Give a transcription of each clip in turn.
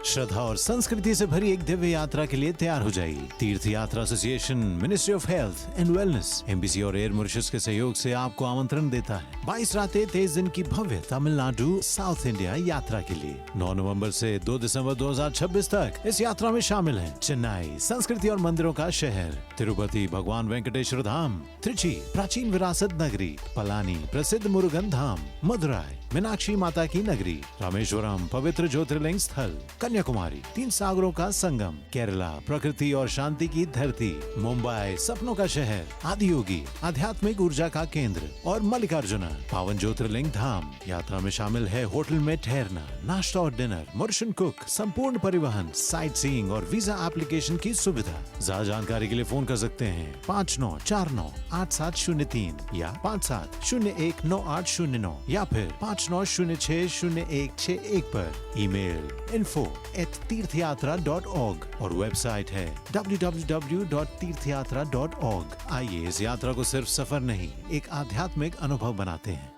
श्रद्धा और संस्कृति से भरी एक दिव्य यात्रा के लिए तैयार हो जाइए। तीर्थ यात्रा association, ministry of health and wellness, MBC और एयर मॉरिशस के सहयोग से आपको आमंत्रण देता है 22 रातें 23 दिन की भव्य तमिलनाडु साउथ इंडिया यात्रा के लिए 9 नवंबर से 2 दिसंबर 2026 तक। इस यात्रा में शामिल हैं चेन्नई, संस्कृति और मंदिरों का शहर, तिरुपति, भगवान वेंकटेश्वर धाम, त्रिची, प्राचीन विरासत नगरी, पलानी, प्रसिद्ध मुरुगन धाम, मदुराई, मीनाक्षी माता की नगरी, रामेश्वरम, पवित्र ज्योतिर्लिंग स्थल, कन्याकुमारी, 3 सागरों का संगम, केरला, प्रकृति और शांति की धरती, मुंबई, सपनों का शहर, आदियोगी, आध्यात्मिक ऊर्जा का केंद्र और मल्लिकार्जुन, पावन ज्योतिर्लिंग धाम। यात्रा में शामिल है होटल में ठहरना, नाश्ता और डिनर, मॉरिशन कुक, संपूर्ण परिवहन, साइट सीइंग और वीजा एप्लीकेशन की सुविधा। ज्यादा जानकारी के लिए फोन कर सकते हैं 59498703 या 57019809 या फिर 59060161 पर। ईमेल info@tirthayatra.org और वेबसाइट है www.tirthayatra.org। आइए इस यात्रा को सिर्फ सफर नहीं, एक आध्यात्मिक अनुभव बनाते हैं।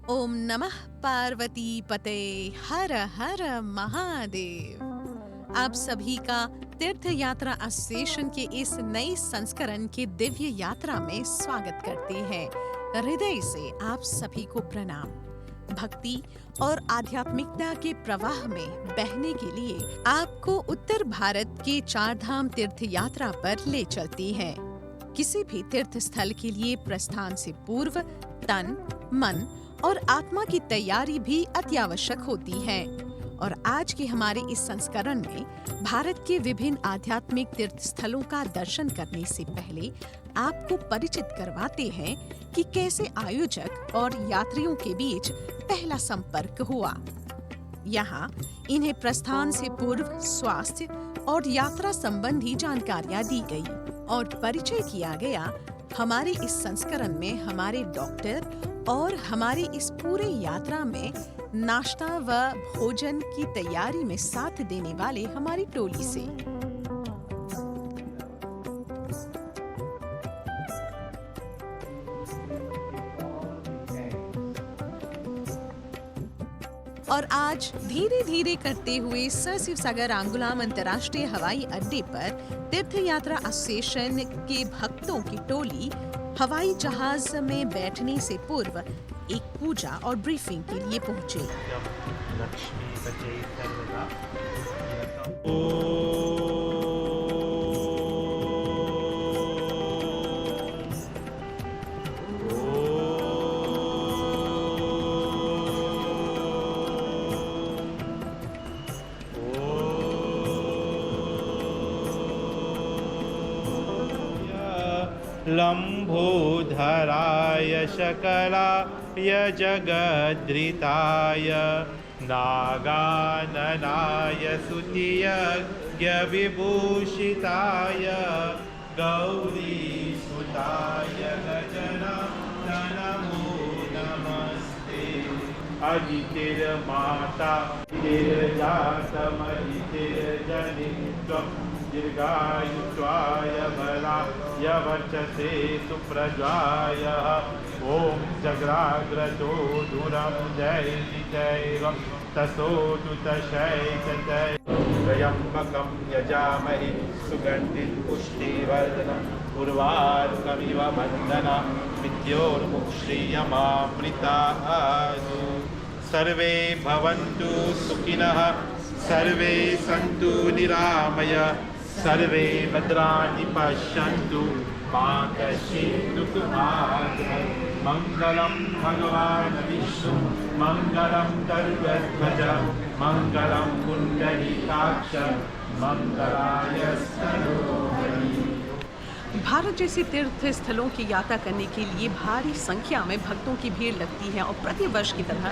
ओम नमः पार्वती पते, हर हर महादेव। आप सभी का तीर्थ यात्रा एसोसिएशन के इस नए संस्करण के दिव्य यात्रा में स्वागत करते हैं। हृदय से आप सभी को प्रणाम। भक्ति और आध्यात्मिकता के प्रवाह में बहने के लिए आपको उत्तर भारत के 4 धाम तीर्थ यात्रा पर ले चलती है। किसी भी तीर्थ स्थल के लिए प्रस्थान से पूर्व तन, मन और आत्मा की तैयारी भी अति आवश्यक होती है। और आज के हमारे इस संस्करण में भारत के विभिन्न आध्यात्मिक तीर्थ स्थलों का दर्शन करने से पहले आपको परिचित करवाते हैं कि कैसे आयोजक और यात्रियों के बीच पहला संपर्क हुआ। यहाँ इन्हें प्रस्थान से पूर्व स्वास्थ्य और यात्रा संबंधी जानकारियाँ दी गई और परिचय किया गया। हमारे इस संस्करण में हमारे डॉक्टर और हमारे इस पूरे यात्रा में नाश्ता व भोजन की तैयारी में साथ देने वाले हमारी टोली से। और आज धीरे धीरे करते हुए सर शिवसागर आंगुलाम अंतर्राष्ट्रीय हवाई अड्डे पर तीर्थ यात्रा एसोसिएशन के भक्तों की टोली हवाई जहाज में बैठने से पूर्व एक पूजा और ब्रीफिंग के लिए पहुंचे। लंबोधराय शकलाय जगद्धृताय नागाननाय स्तुतियज्ञविभूषिताय गौरीसुताय गजानन नमो नमस्ते। अजितिर्माता तिर्जातमहितिर्जनित्वं दीर्घायुष्वाय बलाय वर्चसे सुप्रजाय। ओम जग्राग्रतो दूरं जयति चैवं तसोतु तशैततै। त्र्यम्बकं यजामहे सुगन्धिं पुष्टिवर्धनम् उर्वारुकमिव बन्धना मृत्योर्मुक्षीयमामृताः। सर्वे भवन्तु सुखिनः सर्वे सन्तु निरामया सर्वे भद्राणि पश्यन्तु मा कश्चित् दुःखभाग् मङ्गलं भगवान् विष्णु मङ्गलं गरुडध्वज मङ्गलं पुण्डरीकाक्ष मङ्गलाय स्तनोहरि। भारत जैसे तीर्थ स्थलों की यात्रा करने के लिए भारी संख्या में भक्तों की भीड़ लगती है और प्रतिवर्ष की तरह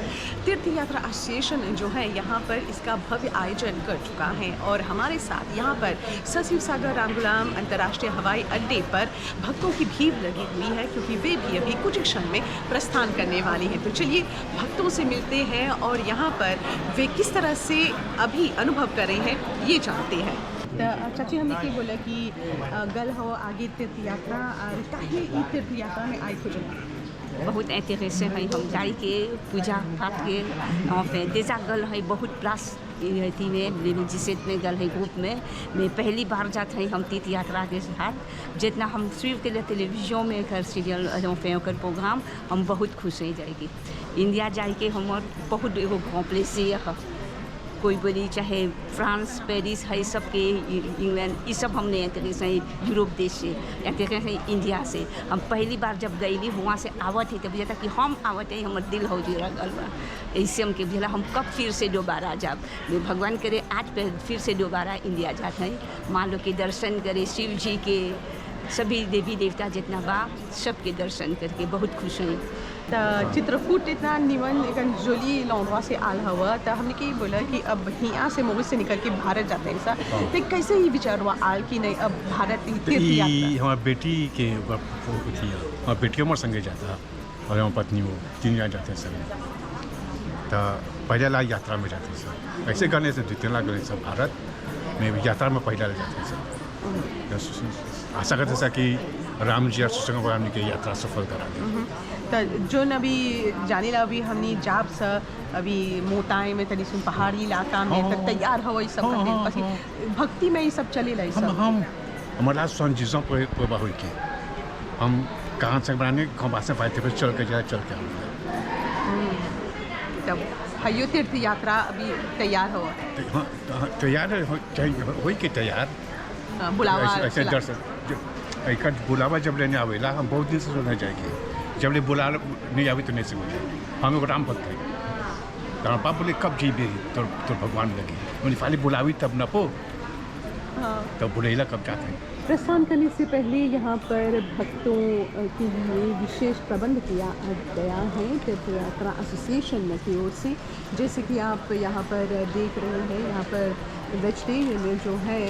तीर्थ यात्रा एसोसिएशन जो है यहाँ पर इसका भव्य आयोजन कर चुका है और हमारे साथ यहाँ पर सर शिव सागर रामगुलाम अंतर्राष्ट्रीय हवाई अड्डे पर भक्तों की भीड़ लगी हुई है क्योंकि वे भी अभी कुछ क्षण में प्रस्थान करने वाले हैं। तो चलिए भक्तों से मिलते हैं और यहाँ पर वे किस तरह से अभी अनुभव कर रहे हैं ये जानते हैं। चाची हमने की बोला कि गल हो आगे तीर्थ यात्रा काहे ई तीर्थ यात्रा में आए खुजल बहुत इंटरेस्ट है हम गाड़ी के पूजा पाठ के पे déjà गल है बहुत प्लस थी में जिसे में गल है ग्रुप में मैं पहली बार जाते हैं हम तीर्थ यात्रा के साथ जितना हम सिर्फ के लिए टेलीविजन में कर सीरियल कर प्रोग्राम हम बहुत खुश हो जाएगी इंडिया जाके हम बहुत एगो कॉम्प्लेक्स कोई बोली चाहे फ्रांस पेरिस है सब के इंग्लैंड ये सब हमने इंटरेस्ट है यूरोप देश से इंटरेस्ट है इंडिया से हम पहली बार जब गईली वहाँ से आवत है तब बुझा कि हम आवत है हमारे दिल हो जरा गल ऐसे हम के बुझला हम कब फिर से दोबारा जब भगवान करे आज फिर से दोबारा इंडिया जाते हैं माँ लोग के दर्शन करे शिव जी के सभी देवी देवता जितना बा सबके दर्शन करके बहुत खुश हैं। चित्रकूट इतना निवन एक जोली लौंडवा से आल हवा तो हमने की बोला कि अब यहाँ से मुंबई से निकल के भारत जाते हैं ऐसा तो कैसे ही विचार हुआ आल की नहीं अब भारत तीर्थ यात्रा हमारी बेटी के थी हमारी बेटी हमारे संगे जाता और हमारी पत्नी वो 3 जन जाते हैं सर तो पहले ला यात्रा में जाते हैं सर ऐसे करने से 2-3 लाख गए सर भारत में यात्रा में पहले ला जाते हैं सर आशा करते सर कि राम जी और सुसंग भगवान की यात्रा सफल करा दें। तो जो अभी जाने ला अभी हमने जाब सा अभी मोटाई में तनी सुन पहाड़ी इलाका में तक तैयार हो सब भक्ति में ये सब चले ला हम हमारा सन चीज़ों पर हुई के हम कहाँ से बनाने कहाँ से पाए थे फिर चल के जाए चल के तब हयो तीर्थ यात्रा अभी तैयार हो तैयार हुई के तैयार बुलावा ऐसे दर्शन एक बुलावा जब लेने आवेला हम बहुत दिन से सुनने जाएंगे जब ले बुला नहीं आवे तो नहीं से बोले हम एगो राम भक्त हैं राम पाप बोले कब जी भी तो भगवान लगे उन्हें फाली बुलावी तब न पो तब बुलेला कब जाते हैं। प्रस्थान करने से पहले यहाँ पर भक्तों के लिए विशेष प्रबंध किया गया है तीर्थ यात्रा एसोसिएशन की ओर से जैसे कि आप यहाँ पर देख रहे हैं यहाँ पर वेजिटेरियन जो है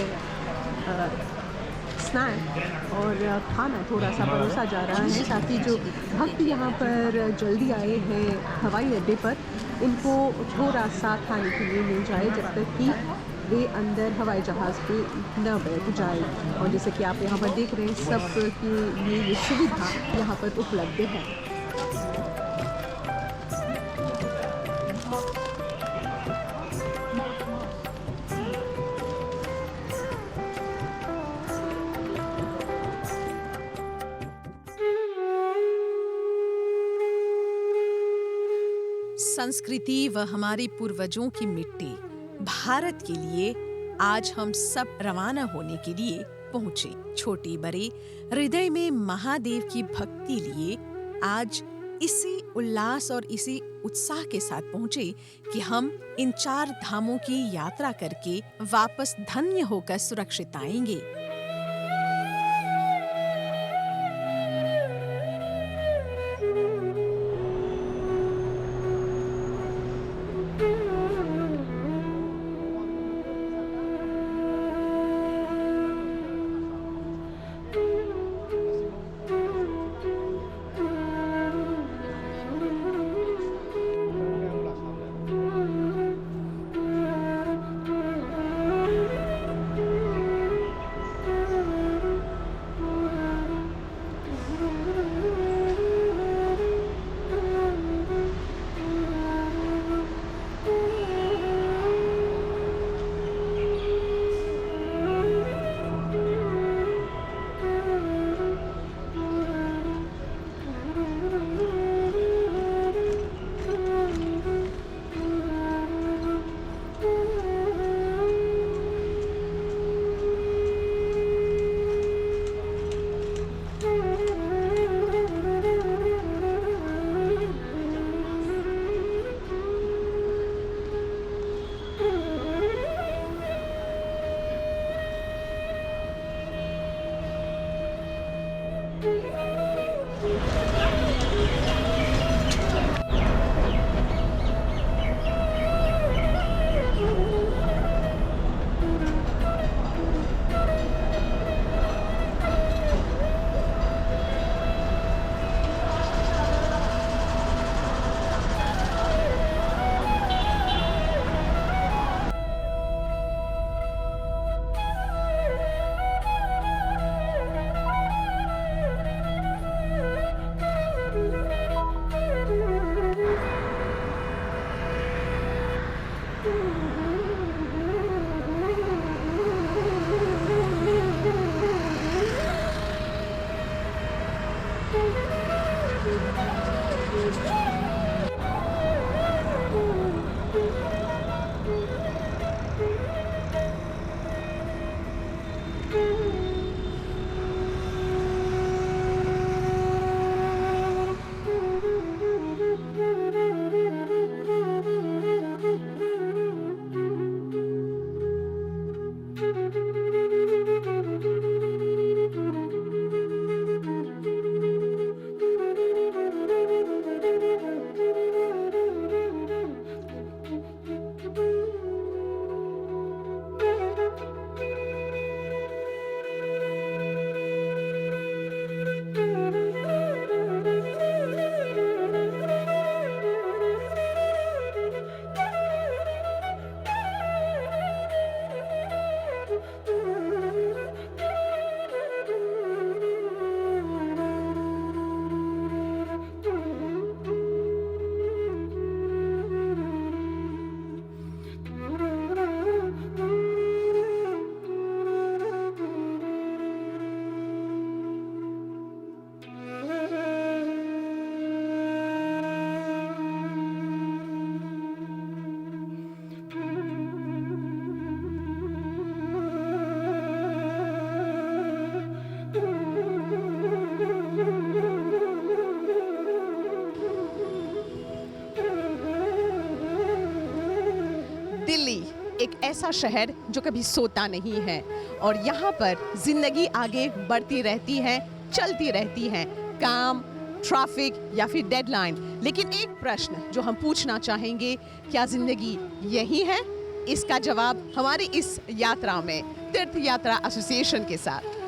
स्नैक और खाना थोड़ा सा परोसा जा रहा है ताकि जो भक्त यहाँ पर जल्दी आए हैं हवाई अड्डे पर उनको थोड़ा सा खाने के लिए मिल जाए जब तक कि वे अंदर हवाई जहाज़ पे न बैठ जाए और जैसे कि आप यहाँ पर देख रहे हैं सब के लिए ये सुविधा यहाँ पर उपलब्ध है। संस्कृति व हमारे पूर्वजों की मिट्टी भारत के लिए आज हम सब रवाना होने के लिए पहुंचे। छोटे बड़े हृदय में महादेव की भक्ति लिए आज इसी उल्लास और इसी उत्साह के साथ पहुंचे कि हम इन 4 धामों की यात्रा करके वापस धन्य होकर सुरक्षित आएंगे। एक ऐसा शहर जो कभी सोता नहीं है और यहाँ पर जिंदगी आगे बढ़ती रहती है, चलती रहती है, काम, ट्रैफिक या फिर डेडलाइन। लेकिन एक प्रश्न जो हम पूछना चाहेंगे, क्या जिंदगी यही है? इसका जवाब हमारी इस यात्रा में तीर्थ यात्रा एसोसिएशन के साथ।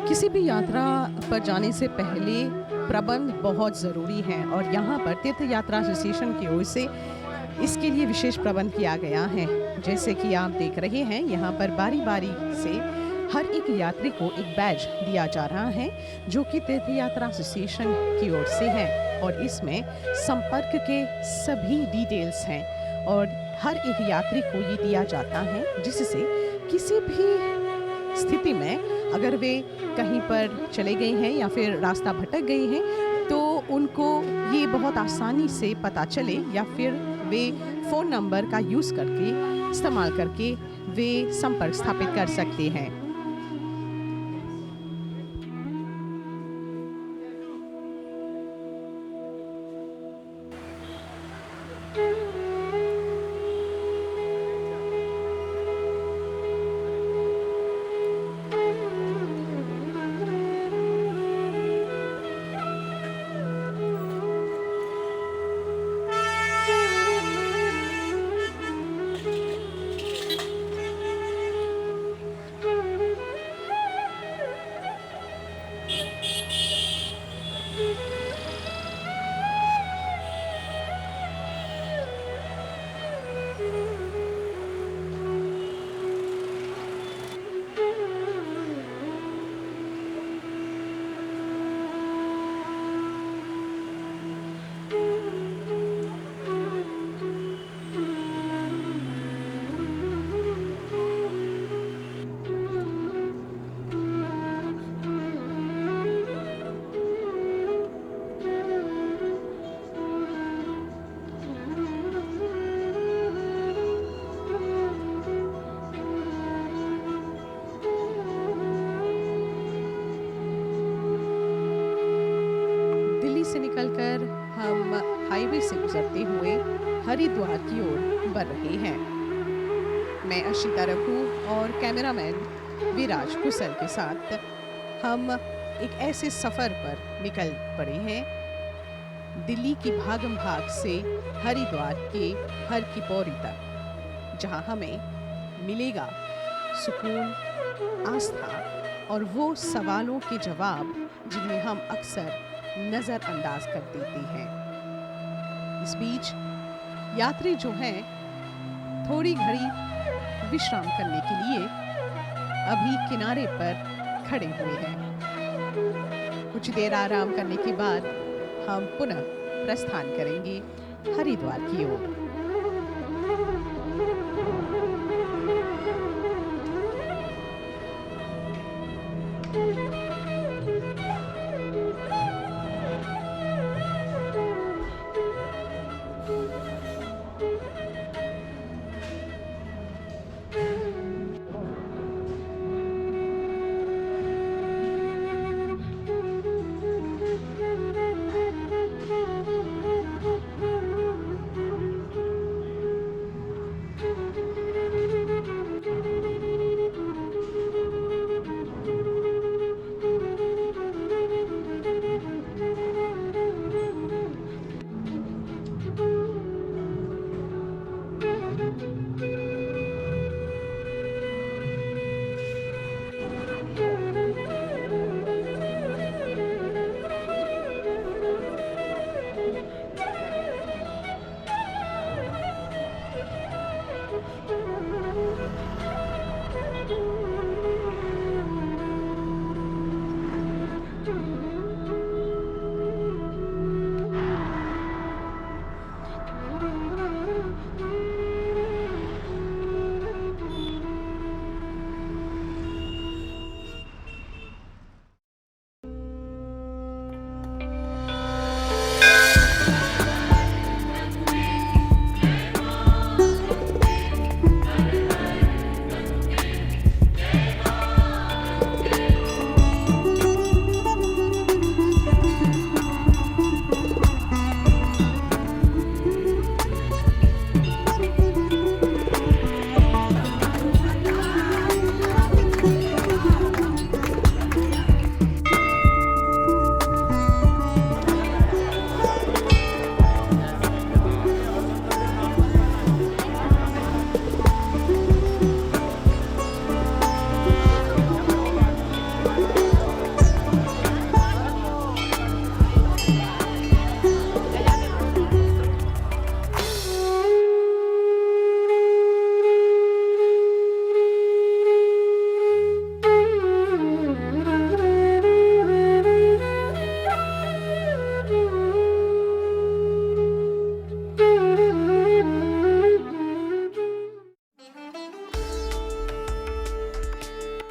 किसी भी यात्रा पर जाने से पहले प्रबंध बहुत ज़रूरी है और यहाँ पर तीर्थ यात्रा एसोसिएशन की ओर से इसके लिए विशेष प्रबंध किया गया है। जैसे कि आप देख रहे हैं, यहाँ पर बारी बारी से हर एक यात्री को एक बैज दिया जा रहा है जो कि तीर्थ यात्रा एसोसिएशन की ओर से है और इसमें संपर्क के सभी डिटेल्स हैं और हर एक यात्री को ये दिया जाता है जिससे किसी भी स्थिति में अगर वे कहीं पर चले गए हैं या फिर रास्ता भटक गए हैं तो उनको ये बहुत आसानी से पता चले या फिर वे फ़ोन नंबर का यूज़ करके इस्तेमाल करके वे संपर्क स्थापित कर सकते हैं। से निकलकर हम हाईवे से गुजरते हुए हरिद्वार की ओर बढ़ रहे हैं। मैं अशिता रघु और कैमरामैन विराज कुशल के साथ हम एक ऐसे सफ़र पर निकल पड़े हैं दिल्ली की भागम भाग से हरिद्वार के हर की पौड़ी तक, जहां हमें मिलेगा सुकून, आस्था और वो सवालों के जवाब जिन्हें हम अक्सर नज़रअंदाज कर देते हैं। इस बीच यात्री जो हैं थोड़ी घड़ी विश्राम करने के लिए अभी किनारे पर खड़े हुए हैं। कुछ देर आराम करने के बाद हम पुनः प्रस्थान करेंगे हरिद्वार की ओर।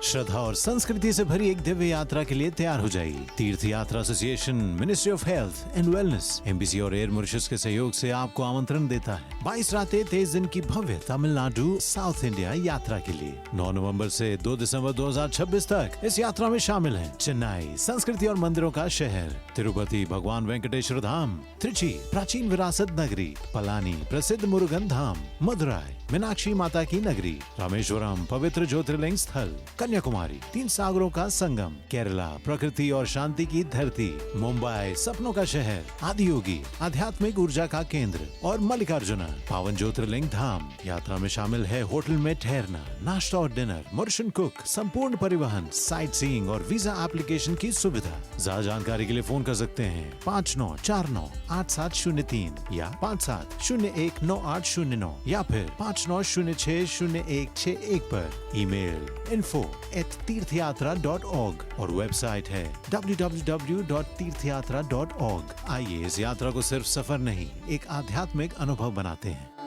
श्रद्धा और संस्कृति से भरी एक दिव्य यात्रा के लिए तैयार हो जाइए। तीर्थ यात्रा association, ministry of health and wellness, embassy और एयर मॉरिशस के सहयोग से आपको आमंत्रण देता है 22 रातें 23 दिन की भव्य तमिलनाडु साउथ इंडिया यात्रा के लिए 9 नवंबर से 2 दिसंबर 2026 तक। इस यात्रा में शामिल हैं चेन्नई, संस्कृति और मंदिरों का शहर, तिरुपति, भगवान वेंकटेश्वर धाम, त्रिची, प्राचीन विरासत नगरी, पलानी, प्रसिद्ध मुरुगन धाम, मदुराई, मीनाक्षी माता की नगरी, रामेश्वरम, पवित्र ज्योतिर्लिंग स्थल, कन्याकुमारी, 3 सागरों का संगम, केरला, प्रकृति और शांति की धरती, मुंबई, सपनों का शहर, आदियोगी, आध्यात्मिक ऊर्जा का केंद्र और मल्लिकार्जुना, पावन ज्योतिर्लिंग धाम। यात्रा में शामिल है होटल में ठहरना, नाश्ता और डिनर, मॉरिशन कुक, संपूर्ण परिवहन, साइट सीइंग और वीजा एप्लीकेशन की सुविधा। ज्यादा जानकारी के लिए फोन कर सकते हैं 59498703 या 57019809 या फिर 59060161 पर। ईमेल info@तीर्थयात्रा.org और वेबसाइट है www.तीर्थयात्रा.org। आइए इस यात्रा को सिर्फ सफर नहीं, एक आध्यात्मिक अनुभव बनाते हैं।